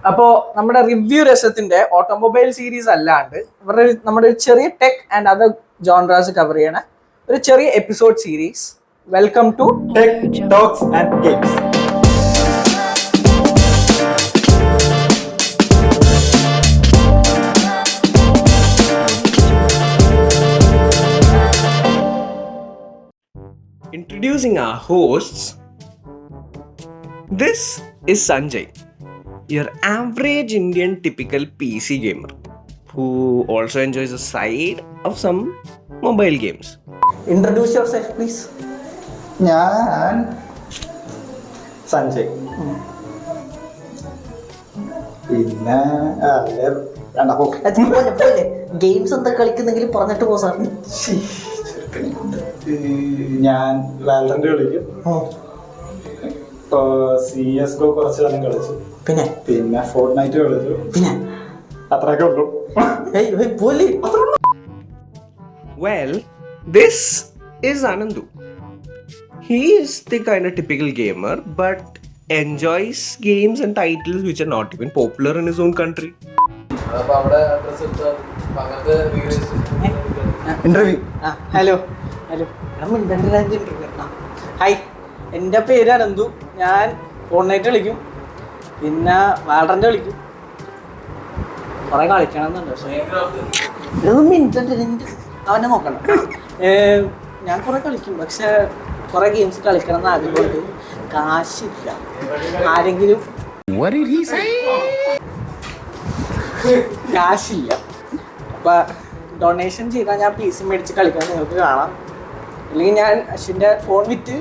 അപ്പോൾ നമ്മുടെ review രസത്തിന്റെ automobile series അല്ലാണ്ട് നമ്മുടെ ഒരു ചെറിയ ടെക് ആൻഡ് അതർ ജോൺറാസ് കവർ ചെയ്യണ ഒരു ചെറിയ episode series. Welcome to tech talks and games. Introducing our hosts, this is Sanjay, your average Indian typical PC gamer who also enjoys a side of some mobile games. Introduce yourself, please. ഞാൻ സഞ്ജയ്. പിന്നെ games എന്താ കളിക്കുന്നെങ്കിലും പറഞ്ഞിട്ട് പോ sir. ഞാൻ Valorant കളിക്കും. CS:GO കുറച്ച് കാലം കളിച്ചു. പിന്നെ ഫോർട്ട്നൈറ്റ് കളിച്ചു. അത്രയൊക്കെ ഉള്ളൂ. Well, this is Anandu. He is the kind of typical gamer but enjoys games and titles which are not even popular in his own country. Interview. Hello hi, എൻ്റെ പേര് അനന്തു. ഞാൻ ഫോർട്ട്നൈറ്റ് കളിക്കും, പിന്നെ വാലറന്റ് കളിക്കും. കുറെ കളിക്കണം എന്നുണ്ട്, പക്ഷേ അവനെ നോക്കണം. ഞാൻ കുറെ കളിക്കും, പക്ഷെ കുറെ ഗെയിംസ് കളിക്കണം എന്ന് ആഗ്രഹമുണ്ട്. കാശില്ല. ആരെങ്കിലും കാശില്ല. അപ്പൊ ഡൊണേഷൻ ചെയ്താൽ ഞാൻ PC മേടിച്ച് കളിക്കാൻ നിങ്ങൾക്ക് കാണാം. അല്ലെങ്കിൽ ഞാൻ അശ്വിൻ്റെ ഫോൺ വിറ്റ്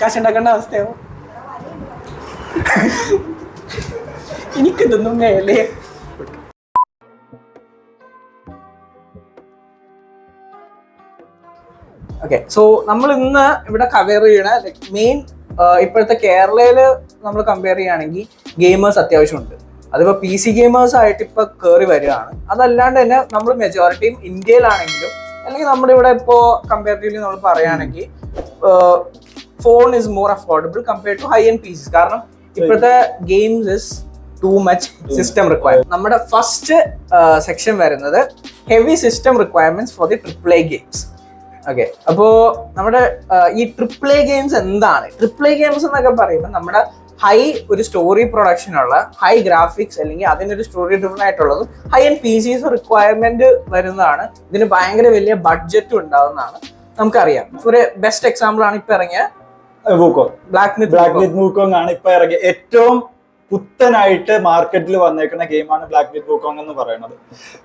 കാശുണ്ടാക്കേണ്ട അവസ്ഥയാവും. എനിക്കിതൊന്നും മേലെ. ഓക്കെ, സോ നമ്മൾ ഇന്ന് ഇവിടെ കവർ ചെയ്യണ മെയിൻ ഇപ്പോഴത്തെ കേരളയില് നമ്മൾ കമ്പയർ ചെയ്യുകയാണെങ്കിൽ ഗെയിമേഴ്സ് അത്യാവശ്യമുണ്ട്. അതിപ്പോൾ PC ഗെയിമേഴ്സ് ആയിട്ട് ഇപ്പൊ കയറി വരികയാണ്. അതല്ലാണ്ട് തന്നെ നമ്മൾ മെജോറിറ്റിയും ഇന്ത്യയിലാണെങ്കിലും അല്ലെങ്കിൽ നമ്മുടെ ഇവിടെ ഇപ്പോൾ കമ്പാരിറ്റീവ്ലി നമ്മൾ പറയുകയാണെങ്കിൽ phone is more affordable compared to high end PCs. കാരണം ഇപ്പോഴത്തെ games is too much system requirement. നമ്മുടെ ഫസ്റ്റ് സെക്ഷൻ വരുന്നത് heavy system requirements for the AAA games. Okay, അപ്പോൾ നമ്മുടെ ഈ AAA ഗെയിംസ് എന്താണ്? AAA ഗെയിംസ് എന്നൊക്കെ പറയുമ്പോൾ നമ്മുടെ ഹൈ ഒരു സ്റ്റോറി പ്രൊഡക്ഷൻ ഉള്ള ഹൈ ഗ്രാഫിക്സ് അല്ലെങ്കിൽ അതിനൊരു സ്റ്റോറി ഡ്രിവൺ ആയിട്ടുള്ളതും ഹൈ എൻഡ് PCs റിക്വയർമെന്റ് വരുന്നതാണ്. ഇതിന് ഭയങ്കര വലിയ ബഡ്ജറ്റും ഉണ്ടാവുന്നതാണ്. നമുക്കറിയാം. ഒരു ബെസ്റ്റ് എക്സാമ്പിൾ ആണ് ഇപ്പൊ ഇറങ്ങിയ ബ്ലാക്ക് മിത്ത് വൂക്കോങ് ആണ് ഇപ്പൊ ഇറങ്ങിയ ഏറ്റവും പുത്തനായിട്ട് മാർക്കറ്റിൽ വന്നേക്കുന്ന ഗെയിമാണ് ബ്ലാക്ക് മിത്ത് വൂക്കോങ് എന്ന് പറയുന്നത്.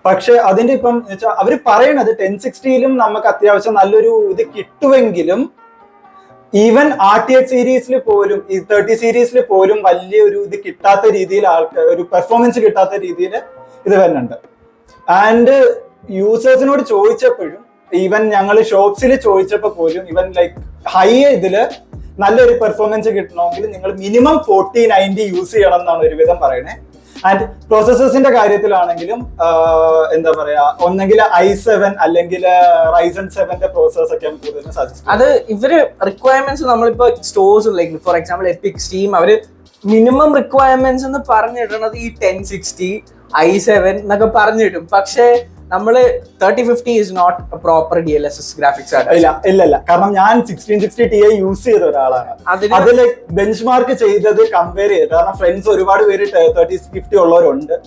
പക്ഷെ അതിന്റെ ഇപ്പം അവര് പറയണത് 1060യിലും നമുക്ക് അത്യാവശ്യം നല്ലൊരു ഇത് കിട്ടുമെങ്കിലും ഈവൻ RTX സീരീസിൽ പോലും ഈ 30 സീരീസിൽ പോലും വലിയൊരു ഇത് കിട്ടാത്ത രീതിയിൽ ഒരു പെർഫോമൻസ് കിട്ടാത്ത രീതിയിൽ ഇത് വരുന്നുണ്ട്. ആൻഡ് യൂസേഴ്സിനോട് ചോദിച്ചപ്പോഴും ഈവൻ ഞങ്ങൾ ഷോപ്സിൽ ചോദിച്ചപ്പോൾ പോലും ഈവൻ ലൈക്ക് ഹൈ ഇതില് നല്ലൊരു പെർഫോമൻസ് കിട്ടണമെങ്കിൽ നിങ്ങൾ മിനിമം 4090 യൂസ് ചെയ്യണം എന്നാണ് ഒരുവിധം പറയണേ. ആൻഡ് പ്രോസസേഴ്സിന്റെ കാര്യത്തിലാണെങ്കിലും എന്താ പറയാ, ഒന്നെങ്കിൽ i7 അല്ലെങ്കിൽ Ryzen 7ന്റെ പ്രോസസേഴ്സ് ഒക്കെയാണ് കൂടുതലും സജസ്റ്റ്. അത് ഇവര് റിക്വയർമെന്റ്സ് നമ്മളിപ്പോ stores like for example EPIC, steam, അവര് മിനിമം റിക്വയർമെന്റ്സ് എന്ന് പറഞ്ഞിടുന്നത് ഈ 1060 i7 എന്നൊക്കെ പറഞ്ഞിടും. പക്ഷേ നമ്മള് 3050 is not a proper DLSS graphics card. ഇല്ല, കാരണം ഞാൻ 1660 Ti യൂസ് ചെയ്ത ഒരാളാണ്. അതിൽ ബെഞ്ച് മാർക്ക് ചെയ്തത് കമ്പയർ ചെയ്ത്, കാരണം ഫ്രണ്ട്സ് ഒരുപാട് പേര് 3050 ഉള്ളവരുണ്ട്.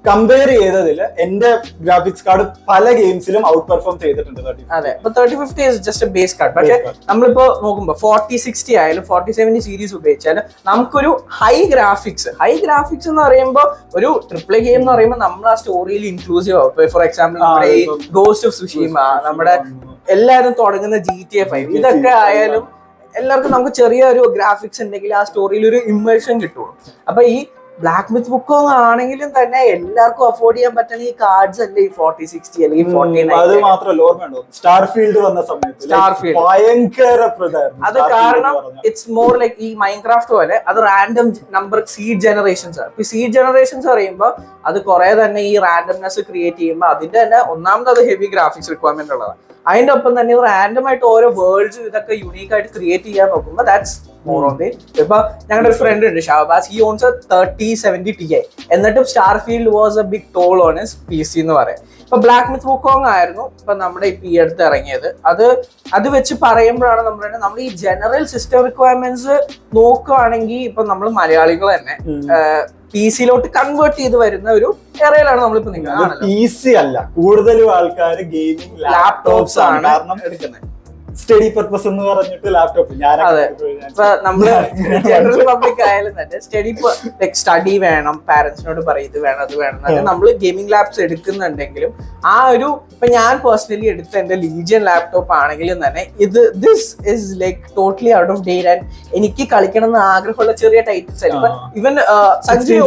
കമ്പയർ ചെയ്തതിൽ എന്റെ ഗ്രാഫിക്സ് കാർഡ് പല ഗെയിംസിലും ഔട്ട് പെർഫോം ചെയ്തിട്ടുണ്ട്. അതെ, 3050 is just a base card. പക്ഷെ നമ്മളിപ്പോ നോക്കുമ്പോ 4060 ആയാലും 4070 സീരീസ് ഉപയോഗിച്ചാലും നമുക്കൊരു ഹൈ ഗ്രാഫിക്സ് എന്ന് പറയുമ്പോൾ ഒരു AAA ഗെയിം എന്ന് പറയുമ്പോൾ നമ്മൾ ആ സ്റ്റോറിയിൽ ഇൻക്ലൂസീവ് ആവും. ഫോർ എക്സാമ്പിൾ നമ്മുടെ ഈ ഗോസ്റ്റ് ഓഫ് സുഷീമ, നമ്മുടെ എല്ലാവരും തുടങ്ങുന്ന GTA 5, ഇതൊക്കെ ആയാലും എല്ലാവർക്കും നമുക്ക് ചെറിയൊരു ഗ്രാഫിക്സ് ഉണ്ടെങ്കിൽ ആ സ്റ്റോറിയിൽ ഒരു ഇമേഴ്ഷൻ കിട്ടുള്ളൂ. അപ്പൊ ഈ ബ്ലാക്ക് മിത്ത് വൂക്കോങ് ആണെങ്കിലും തന്നെ എല്ലാവർക്കും അഫോർഡ് ചെയ്യാൻ പറ്റുന്ന ഈ കാർഡ്സ് അല്ലേ ഈ 4060 അല്ലെങ്കിൽ 4090. അത് മാത്രമല്ല, ഓർമ്മയുണ്ടോ സ്റ്റാർഫീൽഡ് വന്ന സമയത്ത് ഭയങ്കര അത് കാരണം ഇറ്റ്സ് മോർ ലൈക്ക് ഈ മൈൻക്രാഫ്റ്റ് പോലെ അത് റാൻഡം നമ്പർ സീഡ് ജനറേഷൻസ് ആണ്. ഇപ്പൊ സീഡ് ജനറേഷൻസ് പറയുമ്പോൾ അത് കുറെ തന്നെ ഈ റാൻഡംനെസ് ക്രിയേറ്റ് ചെയ്യുമ്പോൾ അതിന്റെ തന്നെ ഒന്നാമത് അത് ഹെവി ഗ്രാഫിക്സ് റിക്വയർമെന്റ് ഉള്ളതാണ്. അതിന്റെ ഒപ്പം തന്നെ റാൻഡം ആയിട്ട് ഓരോ വേൾഡ്സ് ഇതൊക്കെ യുണീക്ക് ആയിട്ട് ക്രിയേറ്റ് ചെയ്യാൻ നോക്കുമ്പോൾ ദാറ്റ്സ് മോർ ഓൺ ദി. ഇപ്പൊ ഞങ്ങളുടെ ഒരു ഫ്രണ്ട് ഉണ്ട് ഷാബാസ്, ഹി ഓൺസ് 3070 Ti, എന്നിട്ടും Starfield was a big toll on his PC എന്ന് പറയാം. ഇപ്പൊ ബ്ലാക്ക് മിത്ത് വുക്കോങ് ആയിരുന്നു ഇപ്പൊ നമ്മുടെ ഇപ്പൊ ഈ അടുത്ത് ഇറങ്ങിയത്. അത് വെച്ച് പറയുമ്പോഴാണ് നമ്മൾ ഈ ജനറൽ സിസ്റ്റം റിക്വയർമെന്റ്സ് നോക്കുകയാണെങ്കിൽ ഇപ്പൊ നമ്മൾ മലയാളികൾ തന്നെ PC-ലോട്ട് കൺവേർട്ട് ചെയ്ത് വരുന്ന ഒരു ഏറയിലാണ് നമ്മളിപ്പോ നിൽക്കുന്നത്. PC അല്ല, കൂടുതലും ആൾക്കാർ ഗെയിമിംഗ് ലാപ്ടോപ്സ് ആണ് എടുക്കുന്നത്. സ്റ്റഡി പർപ്പസ് എന്ന് പറഞ്ഞിട്ട് ലാപ്ടോപ്പ് ഇപ്പൊ നമ്മള് ജനറൽ പബ്ലിക് ആയാലും തന്നെ സ്റ്റഡി വേണം, പാരന്റ്സിനോട് പറയും ഇത് വേണം അത് വേണം എന്നൊക്കെ നമ്മള് ഗെയിമിംഗ് ലാപ്സ് എടുക്കുന്നുണ്ടെങ്കിലും ആ ഒരു ഇപ്പൊ ഞാൻ പേഴ്സണലി എടുത്ത എന്റെ ലീജിയൻ ലാപ്ടോപ്പ് ആണെങ്കിലും തന്നെ this is like totally out of date and എനിക്ക് കളിക്കണം എന്ന് ആഗ്രഹമുള്ള ചെറിയ ടൈറ്റിൽസ് ആയിരുന്നു. ഇവൻ സഞ്ജയ്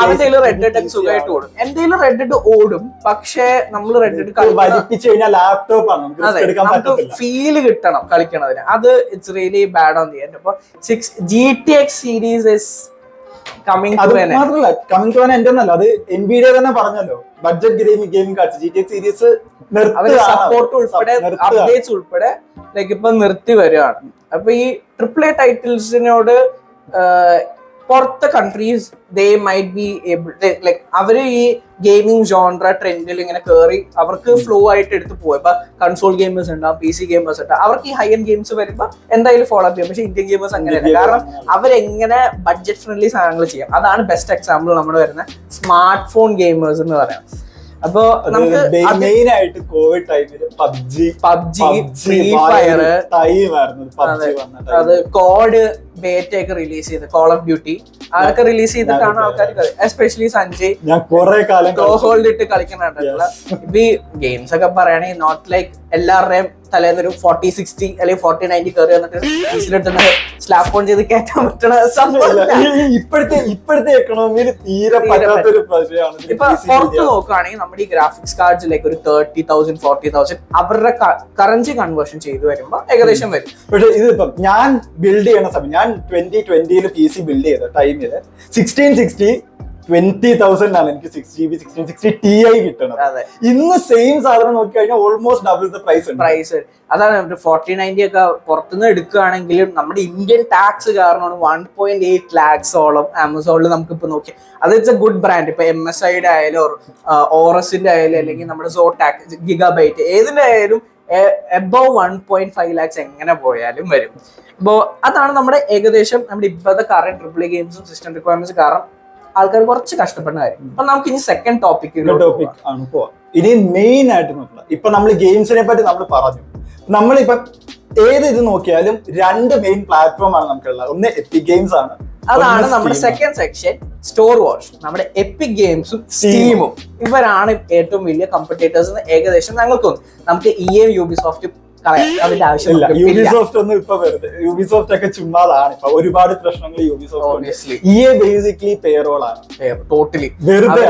അവന്റെ റെഡ് ഡെഡ് സുഖമായിട്ട് ഓടും, എന്റെ റെഡ് ഓടും, പക്ഷെ നമ്മൾ റെഡ് നമുക്ക് ഫീല് കിട്ടണം കളിക്കണതിന്. അത് it's really bad on the end. അപ്പൊ GTX series is coming to എന്റെ ഒന്നല്ല, അത് Nvidia തന്നെ പറഞ്ഞല്ലോ, budget gaming cards GTX series support ഉൾപ്പെടെ അപ്ഡേറ്റ്സ് ഉൾപ്പെടെ ലൈക്ക് ഇപ്പൊ നിർത്തി വരികയാണ്. അപ്പൊ ഈ AAA ടൈറ്റിൽസിനോട് പുറത്തെ countries they might be able like അവര് ഈ ഗെയിമിംഗ് ജോൺറ ട്രെൻഡിൽ ഇങ്ങനെ കയറി അവർക്ക് ഫ്ലോ ആയിട്ട് എടുത്ത് പോകും. ഇപ്പൊ കൺസോൾ ഗെയിമേഴ്സ് ഉണ്ടാവും, PC ഗെയിമേഴ്സ് ഉണ്ടാവും, അവർക്ക് ഈ ഹൈ എൻഡ് ഗെയിംസ് വരുമ്പോൾ എന്തായാലും ഫോളോ അപ്പ് ചെയ്യും. പക്ഷെ ഇന്ത്യൻ ഗെയിമേഴ്സ് അങ്ങനെയല്ല, കാരണം അവരെങ്ങനെ ബഡ്ജറ്റ് ഫ്രണ്ട്ലി സാധനങ്ങൾ ചെയ്യാം. അതാണ് ബെസ്റ്റ് എക്സാമ്പിൾ നമ്മൾ വരുന്ന സ്മാർട്ട് ഫോൺ ഗെയിമേഴ്സ് എന്ന് പറയാം. അപ്പൊ നമുക്ക് മെയിൻ ആയിട്ട് കോവിഡ് ടൈമിൽ പബ്ജി ഫ്രീ ഫയർ, അത് കോഡ് ബേറ്റ ഒക്കെ റിലീസ് ചെയ്ത്, കോൾ ഓഫ് ഡ്യൂട്ടി അതൊക്കെ റിലീസ് ചെയ്തിട്ടാണ് ആൾക്കാർ, എസ്പെഷ്യലി സഞ്ജയ് ഞാൻ കുറെ കാലം ഹോൾഡ് ഇട്ട് കളിക്കുന്നുണ്ടല്ല. ഇപ്പൊ ഈ ഗെയിംസ് ഒക്കെ പറയുകയാണെങ്കിൽ നോട്ട് ലൈക്ക് എല്ലാവരുടെയും തലേന്ന് ഒരു 4060 അല്ലെങ്കിൽ 4090 കയറി വന്നിട്ട് സ്ലാപ്പ് ഓൺ ചെയ്ത് കയറ്റാൻ പറ്റണ സംഭവം ഇപ്പോഴത്തെ എക്കണോമിയിൽ തീരെ പറ്റാത്തൊരു പ്രശ്നമാണ്. ഇപ്പൊ പുറത്ത് നോക്കുകയാണെങ്കിൽ നമ്മുടെ ഈ ഗ്രാഫിക്സ് കാർഡ്സ് ലൈക്ക് ഒരു 30,000 40,000 അവരുടെ കറൻസി കൺവേർഷൻ ചെയ്ത് വരുമ്പോ ഏകദേശം വരും. പക്ഷെ ഇതിപ്പം ഞാൻ ബിൽഡ് ചെയ്യണ സമയം, ഞാൻ 2020 PC ബിൽഡ് ചെയ്ത ടൈമില് 1660 20,000 ആണ് എനിക്ക് 6GB 1660 Ti കിട്ടണത്. ഇന്ന് സെയിം സാധനം നോക്കി കഴിഞ്ഞാൽ ഓൾമോസ്റ്റ് ഡബിൾ ദ പ്രൈസ്. അതാണ് 4090 ഒക്കെ പുറത്തുനിന്ന് എടുക്കുകയാണെങ്കിലും നമ്മുടെ ഇന്ത്യൻ ടാക്സ് കാരണമാണ് 1.8 lakhs ആമസോണിൽ നമുക്കിപ്പോ നോക്കി. അത് ഇറ്റ്സ് എ ഗുഡ് ബ്രാൻഡ്. ഇപ്പൊ MSIയുടെ ആയാലും ഓറസിന്റെ ആയാലും അല്ലെങ്കിൽ നമ്മുടെ സോട്ടാക് ഗിഗാബൈറ്റ് ഏതിന്റെ ആയാലും എബവ് 1.5 lakhs എങ്ങനെ പോയാലും വരും. അപ്പോ അതാണ് നമ്മുടെ ഏകദേശം നമ്മുടെ ഇപ്പോഴത്തെ കറന്റ് AAA ഗെയിംസും സിസ്റ്റം റിക്വയർമെന്റ്സ് കാരണം ആൾക്കാർ കുറച്ച് കഷ്ടപ്പെടുന്ന കാര്യം. അപ്പൊ നമുക്ക് ഇനി സെക്കൻഡ് ടോപ്പിക് ആണ് പോവാം. ഇനി മെയിൻ ആയിട്ട് നോക്കുക, ഇപ്പൊ നമ്മൾ ഗെയിംസിനെ പറ്റി നമ്മൾ പറഞ്ഞു. നമ്മളിപ്പൊ ഏത് ഇത് നോക്കിയാലും രണ്ട് മെയിൻ പ്ലാറ്റ്ഫോം ആണ് നമുക്കുള്ളത്. ഒന്ന് എപ്പിക് ഗെയിംസ് ആണ്, അതാണ് നമ്മുടെ സെക്കൻഡ് സെക്ഷൻ. സ്റ്റോർ വാഷ്, നമ്മുടെ എപ്പിക് ഗെയിംസും സ്റ്റീമും ഇവരാണ് ഏറ്റവും വലിയ കോമ്പറ്റേറ്റേഴ്സ് എന്ന് ഏകദേശം ഞങ്ങൾക്ക് തോന്നുന്നു. നമുക്ക് EA യൂബിസോഫ്റ്റ് അതിന്റെ ആവശ്യമില്ല. യൂബിസോഫ്റ്റ് ഒന്നും ഇപ്പൊ വെറുതെ, യൂബിസോഫ്റ്റ് ഒക്കെ ചുമ്മാതാണ്. ഇപ്പൊ ഒരുപാട് പ്രശ്നങ്ങൾ യൂബിസോഫ്റ്റ്. EA ബേസിക്കലി പേറോൾ ആണ് ടോട്ടലി വെറുതെ.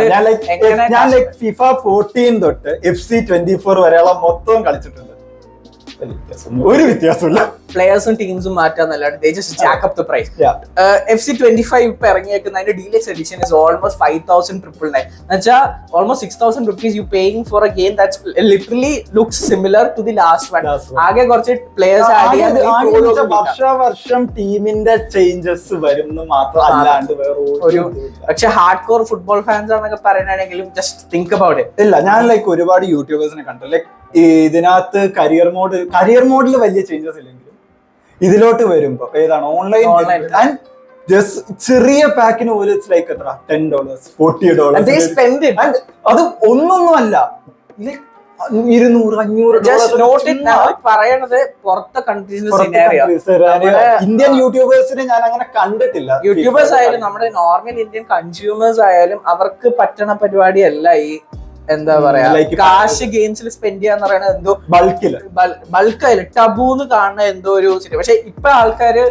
ഞാൻ FIFA 14 തൊട്ട് FC24 വരെയുള്ള മൊത്തം കളിച്ചിട്ടുണ്ട്. ഒരു വ്യത്യാസമില്ല. പ്ലേയേഴ്സും ടീംസും മാറ്റാന്നല്ലാണ്ട് they just jack up the price. FC25 ഇപ്പൊ ഇറങ്ങിയേക്കുന്നതിന്റെ ഡീലക്സ് എഡിഷൻ is almost 5,999. എന്നുവെച്ചാൽ almost 6,000 rupees you paying for a game that's literally looks similar to the last one. ആകെ കുറച്ച് പ്ലേയേഴ്സ് ആഡ് ചെയ്യാൻ വർഷം ടീമിന്റെ ചേഞ്ചസ് വരുന്നു മാത്രം, അല്ലാണ്ട് ഒരു പക്ഷെ ഹാർഡ് കോർ ഫുട്ബോൾ ഫാൻസ് ആണെന്നൊക്കെ പറയാനാണെങ്കിലും ജസ്റ്റ് തിങ്ക് അബൌട്ട് ഇറ്റ്. ഇല്ല, ഞാൻ ലൈക്ക് ഒരുപാട് യൂട്യൂബേഴ്സിനെ കണ്ടു. ലൈക്ക് ഇതിനകത്ത് കരിയർ മോഡിൽ വലിയ ചേഞ്ചസ് ഇല്ലെങ്കിലും ഇതിലോട്ട് വരുമ്പോ ഏതാണ് ഓൺലൈൻ ആൻഡ് ജസ്റ്റ് ചെറിയ പാക്കിന് പോലും ഇറ്റ്സ് ലൈക്ക് എത്ര $10 $40. അത് ഒന്നൊന്നും അല്ല, 200-500 പറയണത് പുറത്തെ കൺട്രീസിന്റെ. ഇന്ത്യൻ യൂട്യൂബേഴ്സിനെ ഞാൻ അങ്ങനെ കണ്ടിട്ടില്ല. യൂട്യൂബേഴ്സ് ആയാലും നമ്മുടെ നോർമൽ ഇന്ത്യൻ കൺസ്യൂമേഴ്സ് ആയാലും അവർക്ക് പറ്റണ പരിപാടിയല്ല ഈ എന്താ പറയാ കാശ് ഗെയിംസിൽ സ്പെൻഡ് ചെയ്യാന്ന് പറയുന്നത് എന്തോ ബൾക്കായില്ല ടബൂന്ന് കാണുന്ന എന്തോ ഒരു സിറ്റി. പക്ഷെ ഇപ്പൊ ആൾക്കാര്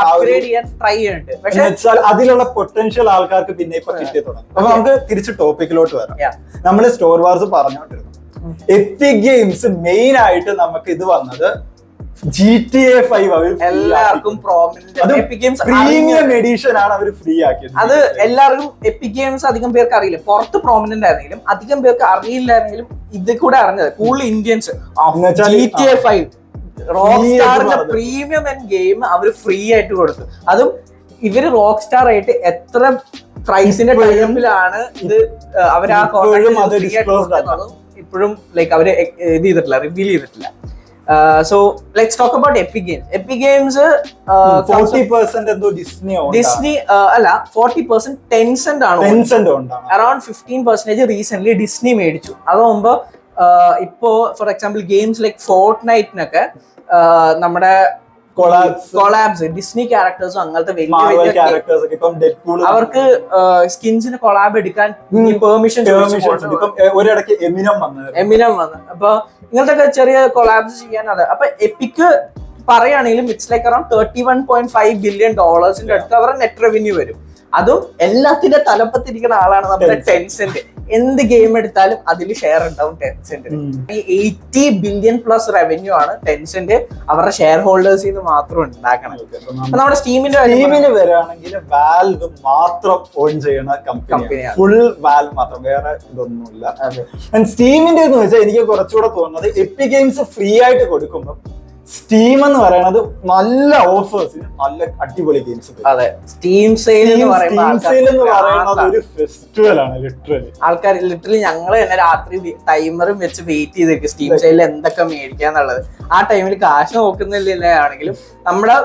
അപ്ഗ്രേഡ് ചെയ്യാൻ ട്രൈ ചെയ്യുന്നുണ്ട്. പക്ഷെ അതിലുള്ള പൊട്ടൻഷ്യൽ ആൾക്കാർക്ക് പിന്നെ ഇപ്പൊ കിട്ടി തുടങ്ങി. അപ്പൊ നമുക്ക് തിരിച്ച് ടോപ്പിക്കിലോട്ട് വരാം. നമ്മള് സ്റ്റോർ വാർസ് പറഞ്ഞോണ്ടിരുന്നു. എപ്പിക് ഗെയിംസ് മെയിൻ ആയിട്ട് നമുക്ക് ഇത് വന്നത് GTA 5 അവർ എല്ലാവർക്കും എപ്പിക് ഗെയിംസ് പ്രീമിയം എഡിഷൻ ആണ് അവർ ഫ്രീ ആക്കിയത്. അത് എല്ലാവർക്കും എപ്പിക് ഗെയിംസ് അധികം പേർക്ക് അറിയില്ല. പുറത്ത് പ്രോമിനന്റ് ആയിരുന്നെങ്കിലും അധികം പേർക്ക് അറിയില്ലായിരുന്നെങ്കിലും ഇത് കൂടെ അറിഞ്ഞത് കൂടുതൽ ഇന്ത്യൻസ് GTA 5 റോക്ക് സ്റ്റാറിന്റെ പ്രീമിയം ഗെയിം അവർ ഫ്രീ ആയിട്ട് കൊടുത്തു. അതും ഇവര് റോക്ക് സ്റ്റാർ ആയിട്ട് എത്ര പ്രൈസിന്റെ ടൈമിലാണ് ഇത് അവർ ആ ഇപ്പോഴും ലൈക്ക് അവര് ഇത് ചെയ്തിട്ടില്ല, റിവീൽ ചെയ്തിട്ടില്ല. So let's talk about EPIC games. EPIC games 40% എന്തോ ഡിസ്നി അല്ല 40% ടെൻസെന്റ് ആണ്. അറൌണ്ട് 15% റീസെന്റ് ഡിസ്നി മേടിച്ചു. അതാവുമ്പോ ഇപ്പോ ഫോർ എക്സാമ്പിൾ ഗെയിംസ് ലൈക്ക് ഫോർട്ട്നൈറ്റിനൊക്കെ നമ്മുടെ കൊളാബ്സ് ഡിസ്നി ക്യാരക്ടേഴ്സും അങ്ങനത്തെ അവർക്ക് സ്കിൻസിന് കൊളാബ് എടുക്കാൻ പെർമിഷൻ എമിനം വന്നു. അപ്പൊ ഇങ്ങനത്തെ ചെറിയ കൊളാബ്സ് ചെയ്യാൻ അതെ. അപ്പൊ എപ്പിക്ക് പറയുകയാണെങ്കിലും ഇറ്റ്സ് ലൈക്ക് അറൌണ്ട് $31.5 ബില്യൺ അടുത്ത് അവരുടെ നെറ്റ് റവന്യൂ വരും. അതും എല്ലാത്തിന്റെ തലപ്പത്തിരിക്കുന്ന ആളാണ് നമ്മുടെ ടെൻസെന്റ്. എന്ത് ഗെയിം എടുത്താലും അതിൽ ഷെയർ ഉണ്ടാവും ടെൻസെന്റിന്. ഈ 80 ബില്യൺ പ്ലസ് റവന്യൂ ആണ് ടെൻസെന്റ് അവരുടെ ഷെയർ ഹോൾഡേഴ്സിൽ നിന്ന് മാത്രം ഉണ്ടാക്കണം. നമ്മുടെ സ്റ്റീമിന്റെ വരികയാണെങ്കിൽ വാൽവ് മാത്രം ഓൺ ചെയ്യുന്ന കമ്പനിയാണ്, ഫുൾ വാൽവ് മാത്രം, വേറെ ഇതൊന്നുമില്ല. സ്റ്റീമിന്റെ എന്ന് വെച്ചാൽ എനിക്ക് കുറച്ചുകൂടെ തോന്നുന്നത് എപ്പിക് ഗെയിംസ് ഫ്രീ ആയിട്ട് കൊടുക്കുമ്പോൾ സ്റ്റീം എന്ന് പറയുന്നത് നല്ല ഓഫേഴ്സിന് നല്ല അടിപൊളി ഗെയിംസ്. അതെ, സ്റ്റീം സെയിൽ എന്ന് പറയുന്നത് ഒരു ഫെസ്റ്റിവൽ ആണ് ലിറ്ററലി. ആൾക്കാർ ലിറ്ററലി ഞങ്ങള് തന്നെ രാത്രി ടൈമറും വെച്ച് വെയിറ്റ് ചെയ്തിരിക്കും സ്റ്റീം സെയിലിൽ എന്തൊക്കെ മേടിക്കാന്നുള്ളത്. ആ ടൈമിൽ കാശ് നോക്കുന്നില്ല ആണെങ്കിലും നമ്മുടെ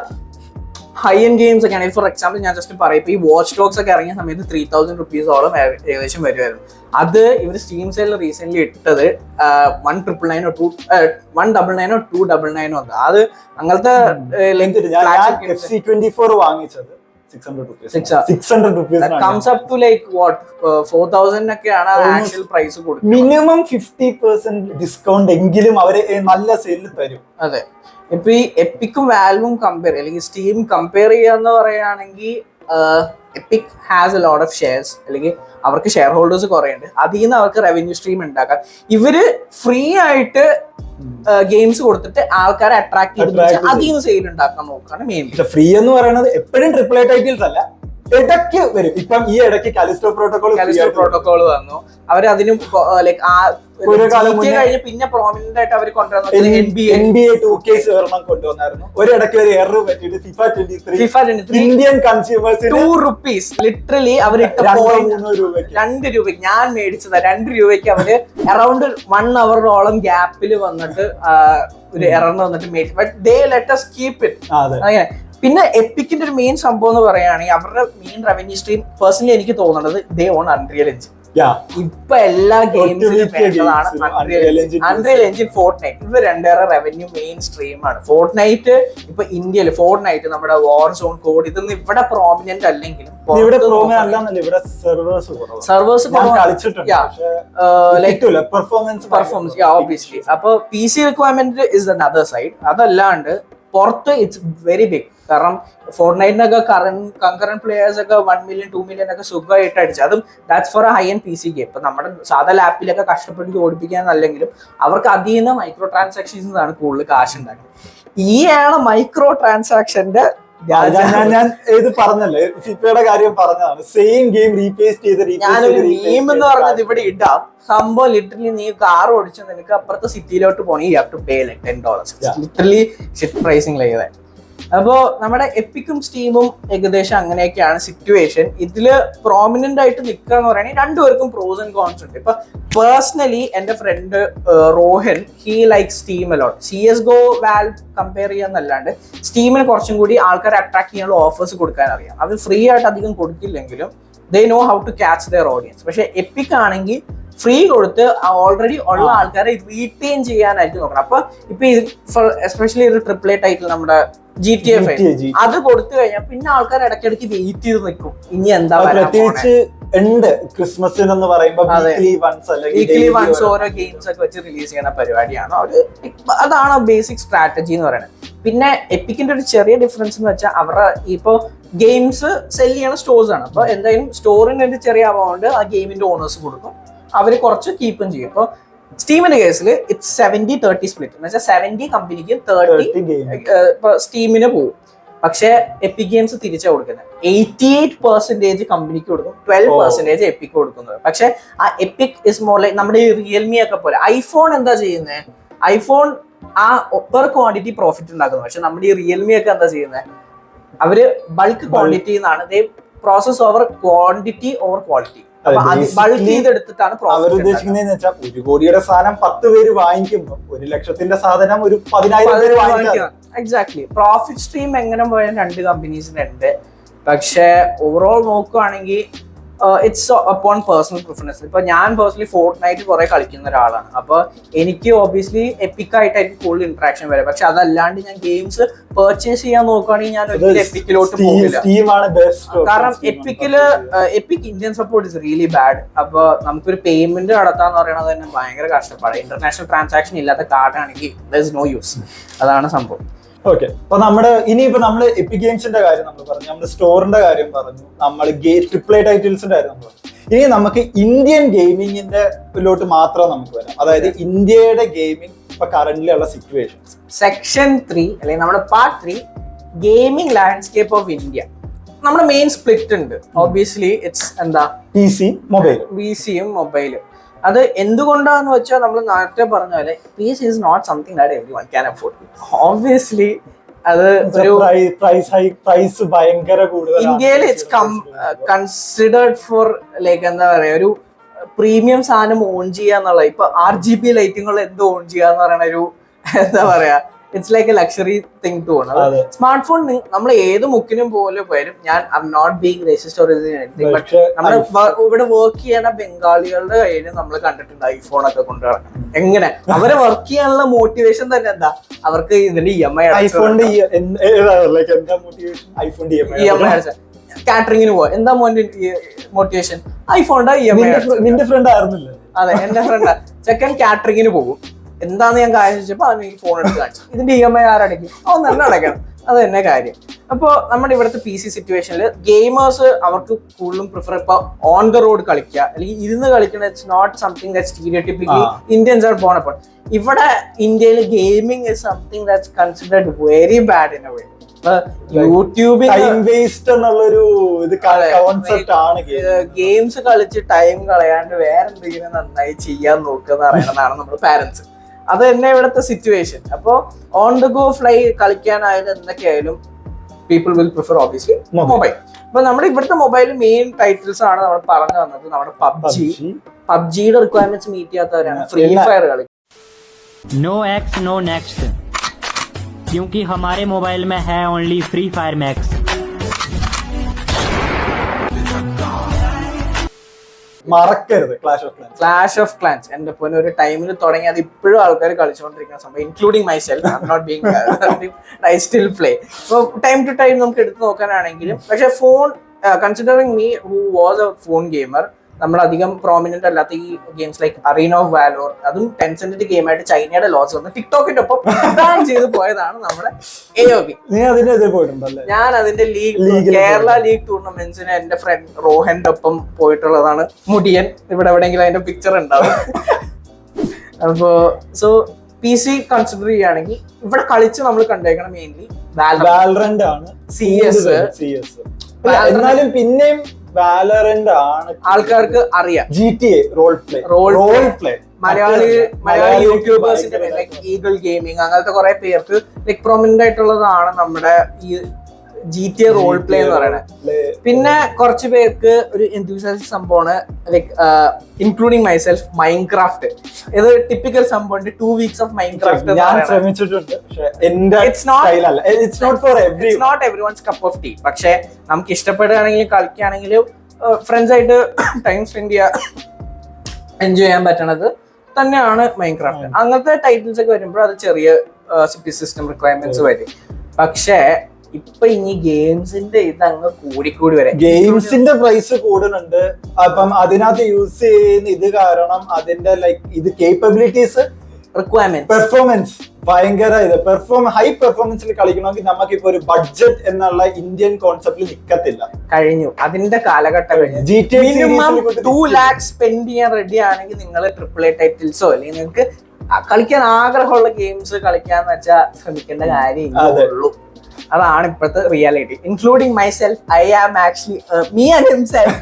ഹൈ എൻഡ് ഗെയിംസ് ഒക്കെ ആണെങ്കിൽ ഫോർ എക്സാമ്പിൾ ഞാൻ ജസ്റ്റ് പറയും, ഇപ്പൊ ഈ വാച്ച് ഡോഗ്സ് ഒക്കെ ഇറങ്ങിയ സമയത്ത് 3,000 രൂപീസോളം ഏകദേശം വരുമായിരുന്നു. അത് ഇവർ സ്റ്റീം സെയിലിൽ റീസെന്റ് ഇട്ടത് 199 or 299 വന്നു. അത് അങ്ങനത്തെ FC24 വാങ്ങിച്ചത് 600 rupees comes up to like what 4,000 ഒക്കെയാണ് ആക്ച്വൽ പ്രൈസ് കൊടുക്കുന്നത്. മിനിമം 50% ഡിസ്കൗണ്ട് എങ്കിലും അവര് നല്ല സെയിലിൽ തരും. അതെ, ഇപ്പൊ ഈ എപ്പിക്കും വാൽവും കമ്പയർ അല്ലെങ്കിൽ സ്റ്റീം കമ്പയർ ചെയ്യാന്ന് പറയുകയാണെങ്കിൽ EPIC has a lot of shares, അല്ലെങ്കിൽ അവർക്ക് ഷെയർ ഹോൾഡേഴ്സ് കുറെ ഉണ്ട്. അതിൽ നിന്ന് അവർക്ക് റവന്യൂ സ്ട്രീം ഉണ്ടാക്കാം. ഇവര് ഫ്രീ ആയിട്ട് ഗെയിംസ് കൊടുത്തിട്ട് ആൾക്കാരെ അട്രാക്ട് ചെയ്ത് അതിൽ നിന്ന് സെയിൽ ഉണ്ടാക്കാൻ നോക്കുകയാണ് മെയിൻലി. ഫ്രീ എന്ന് പറയുന്നത് എപ്പോഴും AAA ടൈറ്റിൽസ് അല്ല, ഇടയ്ക്ക് വരും. ഇപ്പം ഈ ഇടയ്ക്ക് കാലിസ്റ്റോ പ്രോട്ടോകോൾ വന്നു. അവർ അതിന് ലൈക്ക് കഴിഞ്ഞ് പിന്നെ പ്രോമിനന്റ് ആയിട്ട് അവർ കൊണ്ടുവന്നത് NBA 2K കൊണ്ടുവന്നായിരുന്നു. ഒരിടയ്ക്ക് ഒരു എറർ പറ്റിയിട്ട് FIFA 23 ഇന്ത്യൻ കൺസ്യൂമേഴ്സിന് ₹2 ലിറ്ററലി അവരിട്ട ₹2. ഞാൻ മേടിച്ചത് ₹2 അവര് അറൌണ്ട് 1 അവറോളം ഗ്യാപ്പിൽ വന്നിട്ട് ഒരു എറർ വന്നിട്ട് മേടിച്ചു. But they let us keep it. അങ്ങനെ പിന്നെ എപ്പിക്കിന്റെ ഒരു മെയിൻ സംഭവം എന്ന് പറയുകയാണെങ്കിൽ അവരുടെ മെയിൻ റവന്യൂ സ്ട്രീം പേഴ്സണലി എനിക്ക് തോന്നുന്നത് ദേ ഓൺ അൺറിയൽ എഞ്ചിൻ. ഇപ്പൊ എല്ലാ ഗെയിംസിലും വേണ്ടതാണ് അൺറിയൽ എഞ്ചിൻ, ഫോർട്ട്നൈറ്റ്. ഇവ രണ്ടേറെ റവന്യൂ മെയിൻ സ്ട്രീമാണ്. ഫോർട്ട്നൈറ്റ് ഇപ്പൊ ഇന്ത്യയിൽ ഫോർട്ട്നൈറ്റ് നമ്മുടെ വാർ സോൺ കോഡ് ഇതൊന്നും ഇവിടെ പ്രോമിനന്റ് അല്ലെങ്കിലും സർവേഴ്സ് പെർഫോമൻസ് ഓബിയസ്ലി. അപ്പൊ PC requirement is another side. അതല്ലാണ്ട് പുറത്ത് ഇറ്റ്സ് വെരി ബിഗ്. കാരണം ഫോർട്ട്നൈറ്റിനൊക്കെ കൺകറന്റ് പ്ലേയേഴ്സ് ഒക്കെ 1 million 2 million ഒക്കെ സുഖമായിട്ട് അടിച്ചു. അതും that's for A high end PC game. ഇപ്പൊ നമ്മുടെ സാധാ ലാപ്പിലൊക്കെ കഷ്ടപ്പെട്ട് ഓടിപ്പിക്കാന്നല്ലെങ്കിലും അവർക്ക് അതിൽ നിന്ന് മൈക്രോ ട്രാൻസാക്ഷൻസ് ആണ് കൂടുതൽ കാശ് ഉണ്ടാക്കുന്നത്. ഈയാണ് മൈക്രോ ട്രാൻസാക്ഷന്റെ ഞാൻ ഇത് പറഞ്ഞല്ലേ, ഫിഫയുടെ കാര്യം പറഞ്ഞതാണ്. സെയിം ഗെയിം റീപ്ലേസ് ചെയ്ത് ഞാനൊരു ഗെയിം എന്ന് പറഞ്ഞത് ഇവിടെ ഇടാം. സംഭവം ലിറ്ററലി നീ കാർ ഓടിച്ച് നിനക്ക് അപ്പുറത്തെ സിറ്റിയിലോട്ട് പോണെങ്കിൽ you have to pay like $10. Literally shit pricing like that. അപ്പോ നമ്മുടെ എപ്പിക്കും സ്റ്റീമും ഏകദേശം അങ്ങനെയൊക്കെയാണ് സിറ്റുവേഷൻ. ഇതില് പ്രോമിനന്റ് ആയിട്ട് നിൽക്കുക എന്ന് പറയുകയാണെങ്കിൽ രണ്ടുപേർക്കും പ്രോസ് ആൻഡ് കോൺസ് ഉണ്ട്. ഇപ്പൊ പേഴ്സണലി എന്റെ friend Rohan he like Steam a lot. CSGO Valve compare ചെയ്യാന്നല്ലാണ്ട് സ്റ്റീമിന് കുറച്ചും കൂടി ആൾക്കാരെ അട്രാക്ട് ചെയ്യാനുള്ള ഓഫേഴ്സ് കൊടുക്കാൻ അറിയാം. അത് ഫ്രീ ആയിട്ട് അധികം കൊടുക്കില്ലെങ്കിലും they know how to catch their audience. പക്ഷെ എപ്പിക് ആണെങ്കിൽ ഫ്രീ കൊടുത്ത് ഓൾറെഡി ഉള്ള ആൾക്കാരെ റീറ്റെയിൻ ചെയ്യാനായിട്ട് നോക്കണം. അപ്പൊ ഇപ്പൊ എസ്പെഷ്യലി ഒരു AAA ടൈറ്റിൽ നമ്മുടെ GTA 5 അത് കൊടുത്തു കഴിഞ്ഞാൽ പിന്നെ ആൾക്കാർ ഇടയ്ക്കിടയ്ക്ക് വെയിറ്റ് ചെയ്ത് നിൽക്കും ഇനി എന്താ. പ്രത്യേകിച്ച് ഉണ്ട് ക്രിസ്മസിന് എന്ന് പറയുമ്പോൾ വീക്ക്ലി വൺസ് ഓരോ ഗെയിംസ് ഒക്കെ വെച്ച് റിലീസ് ചെയ്യുന്ന പരിപാടിയാണ് അവര്. അതാണ് ബേസിക് സ്ട്രാറ്റജി എന്ന് പറയുന്നത്. പിന്നെ എപ്പിക്കിന്റെ ഒരു ചെറിയ ഡിഫറൻസ് എന്ന് വെച്ചാൽ അവരുടെ ഇപ്പൊ ഗെയിംസ് സെല് ചെയ്യണ സ്റ്റോഴ്സ് ആണ്. അപ്പൊ എന്തായാലും സ്റ്റോറിന് ഒരു ചെറിയ എമൗണ്ട് ആ ഗെയിമിന്റെ ഓണേഴ്സ് കൊടുക്കും, അവര് കുറച്ച് കീപ്പും ചെയ്യും. അപ്പൊ സ്റ്റീമിന്റെ കേസിൽ ഇറ്റ്സ് 70-30 സ്പ്ലിറ്റ് എന്ന് വെച്ചാൽ 70 കമ്പനിക്കും 30 ഇപ്പൊ സ്റ്റീമിന് പോകും. പക്ഷെ എപ്പിക് ഗെയിംസ് തിരിച്ചാ കൊടുക്കുന്നത്. 88% കമ്പനിക്ക് കൊടുക്കും, 12% എപ്പിക്ക് കൊടുക്കുന്നത്. പക്ഷെ ആ എപ്പിക് ഇസ് മോർ ലൈക്ക് നമ്മുടെ ഈ റിയൽമി ഒക്കെ പോലെ. ഐഫോൺ എന്താ ചെയ്യുന്നത്? ഐഫോൺ ആ പെർ ക്വാണ്ടിറ്റി പ്രോഫിറ്റ് ഉണ്ടാക്കുന്നത്. പക്ഷെ നമ്മുടെ ഈ റിയൽമി ഒക്കെ എന്താ ചെയ്യുന്നത്? അവര് ബൾക്ക് ക്വാണ്ടിറ്റി എന്നാണ്, process over quantity over quality. Bulk ചെയ്തെടുത്തിട്ടാണ് അവർ ഉദ്ദേശിക്കുന്നതെന്ന് വെച്ചാൽ 1 കോടിയുടെ സാധനം 10 പേര് വാങ്ങിക്കുമ്പോൾ 1 ലക്ഷത്തിന്റെ സാധനം ഒരു 10,000 പേര് വാങ്ങിക്കാം. എക്സാക്ട്ലി. പ്രോഫിറ്റ് സ്ട്രീം എങ്ങനെ പോയാലും 2 കമ്പനീസിനുണ്ട്. പക്ഷെ ഓവറോൾ നോക്കുകയാണെങ്കിൽ ഇറ്റ്സ് അപ്പോൺ പേഴ്സണൽ പ്രിഫറൻസ്. ഇപ്പൊ ഞാൻ പേഴ്സണലി ഫോർട്ട്നൈറ്റ് കുറെ കളിക്കുന്ന ഒരാളാണ്. അപ്പൊ എനിക്ക് ഒബ്വിയസ്ലി എപ്പിക് ആയിട്ടായിരിക്കും കൂടുതൽ ഇന്ററാക്ഷൻ വരെ. പക്ഷെ അതല്ലാണ്ട് ഞാൻ ഗെയിംസ് പർച്ചേസ് ചെയ്യാൻ നോക്കുകയാണെങ്കിൽ ഞാൻ ഒരിക്കലും എപ്പിക്കിലോട്ട് പോകില്ല. കാരണം EPIC Indian support is really bad. അപ്പൊ നമുക്കൊരു പേയ്മെന്റ് നടത്താന്ന് പറയുന്നത് തന്നെ ഭയങ്കര കഷ്ടപ്പാട്. ഇന്റർനാഷണൽ ട്രാൻസാക്ഷൻ ഇല്ലാത്ത കാർഡാണെങ്കിൽ ദർ ഇസ് നോ യൂസ്. അതാണ് സംഭവം. ഓക്കെ, അപ്പൊ നമ്മള് എപ്പിക് ഗെയിംസിന്റെ കാര്യം നമ്മൾ പറഞ്ഞു, നമ്മുടെ സ്റ്റോറിന്റെ കാര്യം പറഞ്ഞു, നമ്മൾ AAA ടൈറ്റിൽസിന്റെ കാര്യം നമ്മൾ പറഞ്ഞു. ഇനി നമുക്ക് ഇന്ത്യൻ ഗെയിമിങ്ങിന്റെ ലോട്ട് മാത്രം നമുക്ക് വരാം. അതായത് ഇന്ത്യയുടെ ഗെയിമിംഗ് ഇപ്പൊ കറന്റ്ലി ഉള്ള സിറ്റുവേഷൻസ്. സെക്ഷൻ 3 അല്ലെങ്കിൽ നമ്മുടെ part 3 gaming landscape of India. നമ്മുടെ മെയിൻ സ്പ്ലിറ്റ് ഉണ്ട്. ഒബ്വിയസ്ലി ഇറ്റ്സ് എന്താ PC-യും മൊബൈലും. അത് എന്തുകൊണ്ടാന്ന് വെച്ചാൽ നമ്മൾ നേരത്തെ പറഞ്ഞ പോലെ PC is not something that everyone can afford. Obviously അത് ഒരു പ്രൈസ് ഭയങ്കര കൂടുതലാണ്. ഇന്ത്യയിൽ ഇറ്റ്സ് കൺസിഡേർഡ് ഫോർ ലൈക്ക് എന്താ പറയാ ഒരു പ്രീമിയം സാധനം ഓൺ ചെയ്യാന്നുള്ള. ഇപ്പൊ RGB ലൈറ്റുകൾ എന്ത് ഓൺ ചെയ്യാന്ന് പറയുന്ന ഒരു എന്താ പറയാ it's like a luxury thing to own. Smart phone നമ്മൾ ഏത് മുക്കിനും പോലെ പോയാലും ഞാൻ I am not being racist or നമ്മൾ ഇവിടെ വർക്ക് ചെയ്യുന്ന ബംഗാളികളുടെ കയ്യിൽ നമ്മൾ കണ്ടിട്ടുണ്ട് ഐഫോൺ ഒക്കെ കൊണ്ടു നടക്കണം. എങ്ങനെ അവരെ വർക്ക് ചെയ്യാനുള്ള മോട്ടിവേഷൻ തന്നെ എന്താ? അവർക്ക് ഇതിന്റെ EMI കാറ്ററിംഗിന് പോവാ. എന്താ മോട്ടിവേഷൻ? ഐഫോണിന്റെ EMI. നിന്റെ ഫ്രണ്ട് ആയിരുന്നില്ല? അതെ, എന്റെ ഫ്രണ്ട് ചെക്കൻ കാറ്ററിംഗിന് പോകും. എന്താന്ന് ഞാൻ കാര്യം ചോദിച്ചപ്പോ അവന് ഈ ഫോൺ എടുത്ത് കാണിച്ചു. ഇതിന്റെ EMI ആരടയ്ക്കും? അവൻ തന്നെ അടയ്ക്കണം. അത് തന്നെ കാര്യം. അപ്പൊ നമ്മുടെ ഇവിടുത്തെ PC സിറ്റുവേഷനിൽ ഗെയിമേഴ്സ് അവർക്ക് കൂടുതലും പ്രിഫർ ഇപ്പൊ ഓൺ ദ റോഡ് കളിക്കുക അല്ലെങ്കിൽ ഇരുന്ന് കളിക്കുന്ന. It's not something that stereotypically Indians are born upon. ഇവിടെ ഇന്ത്യയിൽ gaming is something that's considered very bad in a way. യൂട്യൂബിൽ ഗെയിംസ് കളിച്ച് ടൈം കളയാണ്ട് വേറെ എന്തെങ്കിലും നന്നായി ചെയ്യാൻ നോക്കുക എന്ന് പറയുന്നതാണ് നമ്മുടെ പാരന്റ്സ്. അത് തന്നെ ഇവിടുത്തെ സിറ്റുവേഷൻ. അപ്പൊ ഓൺ ദ ഗോ ഫ്ലൈ കളിക്കാനായാലും എന്തൊക്കെയായാലും people will prefer obviously mobile. അപ്പൊ നമ്മുടെ ഇവിടുത്തെ മൊബൈൽ മെയിൻ ടൈറ്റിൽസ് ആണ് നമ്മൾ പറഞ്ഞു വന്നത്. നമ്മുടെ പബ്ജിയുടെ റിക്വയർമെന്റ്സ് മീറ്റ് ചെയ്യാത്തവരാണ് ഫ്രീ ഫയർ കളിക്കും. नो एक्स नो नेक्स्ट, क्योंकि हमारे मोबाइल में है ओनली फ्री फायर मैक्स. മറക്കരുത് ക്ലാഷ് ഓഫ് ക്ലാൻസ്. എന്റെ പൊന്നെ ഒരു ടൈമിൽ തുടങ്ങി അത് ഇപ്പോഴും ആൾക്കാർ കളിച്ചുകൊണ്ടിരിക്കുന്ന സംഭവം, including myself. I am not being I still play. അപ്പോൾ ടൈം ടു ടൈം നമുക്ക് എടുത്ത് നോക്കാനാണെങ്കിലും. പക്ഷെ phone considering me who was a phone gamer, നമ്മളധികം പ്രോമിനന്റ് അല്ലാത്ത ഈ games like Arena of Valor, അതും ടെൻസെന്റ് ഗെയിമായിട്ട് ചൈനയുടെ ലോസ് വന്ന് ടിക്ടോക്കിന്റെ ഒപ്പം ബാൻ ചെയ്ത് പോയതാണ് നമ്മുടെ AOB. ഞാൻ അതിന്റെ കേരള ലീഗ് ടൂർണമെന്റ്സിന് എന്റെ ഫ്രണ്ട് റോഹന്റെ ഒപ്പം പോയിട്ടുള്ളതാണ്. മുടിയൻ ഇവിടെ എവിടെയെങ്കിലും അതിന്റെ പിക്ചർ ഉണ്ടാവും. അപ്പോ PC കൺസിഡർ ചെയ്യുകയാണെങ്കിൽ ഇവിടെ കളിച്ച് നമ്മൾ കണ്ടേക്കണം മെയിൻലി വാലറന്റ് ആണ്, CS. എന്നാലും പിന്നെയും വാലറന്റ് ആണ് ആൾക്കാർക്ക് അറിയാം. GTA റോൾ പ്ലേ മലയാളി യൂട്യൂബേഴ്സിന്റെ ലൈക്ക് ഈഗിൾ ഗെയിമിംഗ് അങ്ങനത്തെ കുറെ പേർക്ക് ലൈക് പ്രൊമിനന്റ് ആയിട്ടുള്ളതാണ് നമ്മുടെ ഈ GTA റോൾ പ്ലേ എന്ന് പറയുന്നത്. പിന്നെ കുറച്ച് പേർക്ക് ഒരു എന്തൂസിയാസ്റ്റിക് സംഭവമാണ് ലൈക് ഇൻക്ലൂഡിങ് മൈസെൽഫ് മൈൻക്രാഫ്റ്റ്. ഇത് ടിപ്പിക്കൽ സംഭവം 2 weeks of Minecraft. It's not everyone's cup of tea. പക്ഷെ നമുക്ക് ഇഷ്ടപ്പെടുകയാണെങ്കിലും കളിക്കുകയാണെങ്കിലും ഫ്രണ്ട്സ് ആയിട്ട് ടൈം സ്പെൻഡ് ചെയ്യാൻ എൻജോയ് ചെയ്യാൻ പറ്റണത് തന്നെയാണ് മൈൻക്രാഫ്റ്റ്. അങ്ങനത്തെ ടൈറ്റിൽസ് ഒക്കെ വരുമ്പോൾ അത് ചെറിയ സിസ്റ്റം റിക്വയർമെന്റ്സ് വരും. പക്ഷേ ഇപ്പൊ ഇനി ഗെയിംസിന്റെ ഇത് അങ്ങ് കൂടിക്കൂടി വരെ ഗെയിംസിന്റെ പ്രൈസ് കൂടുന്നുണ്ട്. അപ്പം അതിനകത്ത് യൂസ് ചെയ്യുന്ന ഇത് കാരണം അതിന്റെ ലൈക്ക് ഇത് കേപ്പബിലിറ്റീസ് റിക്വയർമെന്റ് പെർഫോമൻസ് ഭയങ്കര ഇത് ഹൈ പെർഫോമൻസിൽ കളിക്കണമെങ്കിൽ നമുക്കിപ്പോ ഒരു ബഡ്ജറ്റ് എന്നുള്ള ഇന്ത്യൻ കോൺസെപ്റ്റിൽ നിൽക്കത്തില്ല. കഴിഞ്ഞു, അതിന്റെ കാലഘട്ടം കഴിഞ്ഞു. GTA minimum series 2 lakhs spend ചെയ്യാൻ റെഡി ആണെങ്കിൽ നിങ്ങൾ AAA ടൈറ്റിൽസോ അല്ലെങ്കിൽ നിങ്ങൾക്ക് കളിക്കാൻ ആഗ്രഹമുള്ള ഗെയിംസ് കളിക്കാന്ന് വെച്ചാൽ ശ്രമിക്കേണ്ട കാര്യം ഉള്ളൂ. അതാണ് ഇപ്പോഴത്തെ reality. Including myself, I am actually me and himself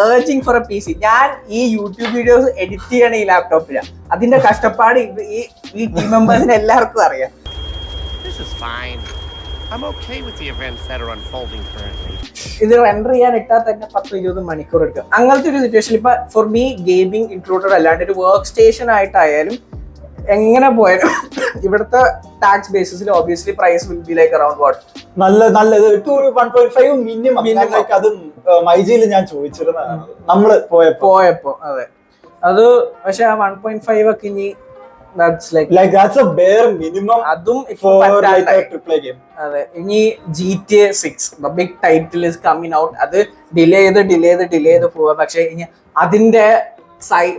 urging for a PC. ഞാൻ ഈ യൂട്യൂബ് വീഡിയോസ് എഡിറ്റ് ചെയ്യണ ഈ ലാപ്ടോപ്പിലാണ്. അതിന്റെ കഷ്ടപ്പാട് ഈ ടീം മെമ്പേഴ്സിന് എല്ലാവർക്കും അറിയാം. This is fine. I'm okay with the events that are unfolding currently. ഇത് റെൻഡർ ചെയ്യാൻ ഇട്ടാൽ തന്നെ 10-20 മണിക്കൂർ എടുക്കും. അങ്ങനത്തെ ഒരു സിറ്റുവേഷൻ ഇപ്പൊ ഫോർ മീ ഗെയിമിംഗ് ഇൻക്ലൂഡഡ് അല്ലാണ്ട് ഒരു വർക്ക് സ്റ്റേഷൻ ആയിട്ടായാലും എങ്ങനെ പോയാലും ഇവിടുത്തെ ടാക്സ് ബേസിസിൽ obviously price will be like around what നല്ലത് 1.5 മിനിമം. അതും മൈജിയിൽ ഞാൻ ചോദിച്ചിരുന്നതാണ് നമ്മള് പോയപ്പോ. അതെ, അത് പക്ഷെ ആ 1.5 ഒക്കെ ഇനി that's a bare minimum അതും for like a AAA game. അതെ, ഇനി GTA 6 the big title is coming out. അത് ഡിലേ ചെയ്ത് പോവാ. പക്ഷെ ഇനി അതിന്റെ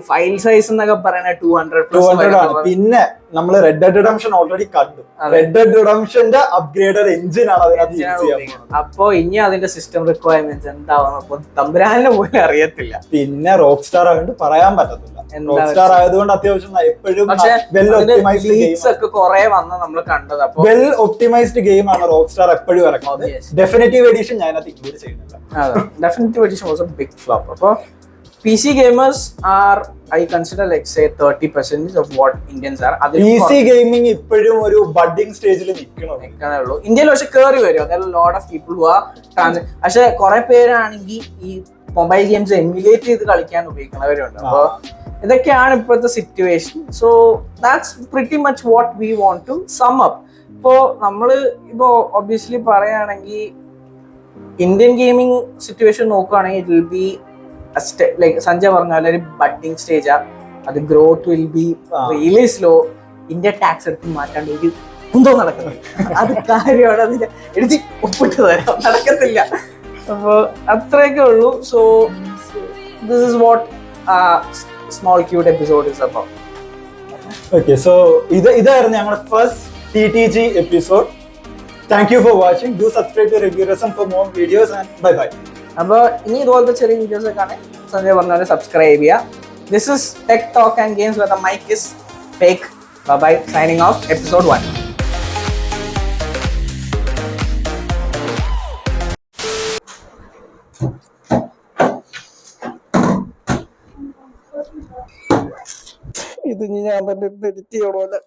ഫയൽ സൈസ് എന്നൊക്കെ പറയുന്നത് 200 ആണ്. പിന്നെ നമ്മള് റെഡ് ഡെഡ് റിഡംപ്ഷൻ ഓൾറെഡി കണ്ടു. റെഡ് ഡെഡ് റിഡംപ്ഷന്റെ അപ്ഗ്രേഡഡ് എഞ്ചിൻ ആണ് അതിനകത്ത് യൂസ് ചെയ്യാൻ. അപ്പൊ ഇനി അതിന്റെ സിസ്റ്റം റിക്വയർമെന്റ്സ് എന്താവുന്ന തമ്പുരാനെ പോലും അറിയത്തില്ല. പിന്നെ റോക്ക് സ്റ്റാർ ആയതുകൊണ്ട് പറയാൻ പറ്റത്തില്ല. റോക്ക് സ്റ്റാർ ആയതുകൊണ്ട് അത്യാവശ്യം എപ്പോഴും വെൽ ഒപ്റ്റിമൈസ്ഡ് ഗെയിം ഒക്കെ കുറെ വന്ന് നമ്മൾ കണ്ടത്. അപ്പൊ വെൽ ഒപ്റ്റിമൈസ്ഡ് ഗെയിം ആണ് റോക്ക് സ്റ്റാർ എപ്പോഴും ഇറക്കുന്നത്. ഡെഫിനറ്റീവ് എഡിഷൻ ഞാനത് ഇൻക്ലൂഡ് ചെയ്യുന്നില്ല. അതെ, definitive edition was a big flop. അപ്പൊ PC gamers are, I consider like say 30% of what Indians are. PC gaming ഇപ്പോഴും ഒരു ബഡ്ഡിംഗ് സ്റ്റേജിൽ നിൽക്കണേ ഉള്ളൂ. ഇന്ത്യയിൽ പക്ഷെ കയറി വരും. there are a lot of people who are പക്ഷെ കുറെ പേരാണെങ്കിൽ ഈ മൊബൈൽ ഗെയിംസ് എമുലേറ്റ് ചെയ്ത് കളിക്കാൻ ഉപയോഗിക്കുന്നവരുണ്ട്. അപ്പൊ ഇതൊക്കെയാണ് ഇപ്പോഴത്തെ situation. So that's pretty much what we want to sum up. ഇപ്പോ നമ്മള് ഇപ്പോ ഒബ്വിയസ്ലി പറയുകയാണെങ്കിൽ ഇന്ത്യൻ ഗെയിമിംഗ് സിറ്റുവേഷൻ നോക്കുകയാണെങ്കിൽ it will be like Sanjay പറഞ്ഞ പോലെ ഒരു ബഡ്ഡിംഗ് സ്റ്റേജാ. അത് growth will be really slow. India tax എടുത്ത് മാറ്റാണ്ട് ഒരു കുന്തോ നടക്കുന്നത് അത് കാര്യമാണ്. അതിന് എഴുതി ഒപ്പിട്ട് തരാം, നടക്കത്തില്ല. അപ്പൊ അത്രയൊക്കെ ഉള്ളൂ. So this is what small cute episode is about. Okay, so ഇതായിരുന്നു ഞങ്ങളുടെ first TTG episode. Thank you for watching. Do subscribe to Reviewrasam for more videos and bye bye. അപ്പോൾ ഇനി ഇതുപോലത്തെ ചെറിയ വീഡിയോസ് ഒക്കെ ആണ് സഞ്ജയ് പറഞ്ഞ പോലെ സബ്സ്ക്രൈബ് ചെയ്യുക. This is tech talk and games with the mic is fake. Bye, signing off episode 1. ഇത് ഞാൻ എഡിറ്റ് ചെയ്യണമല്ലോ.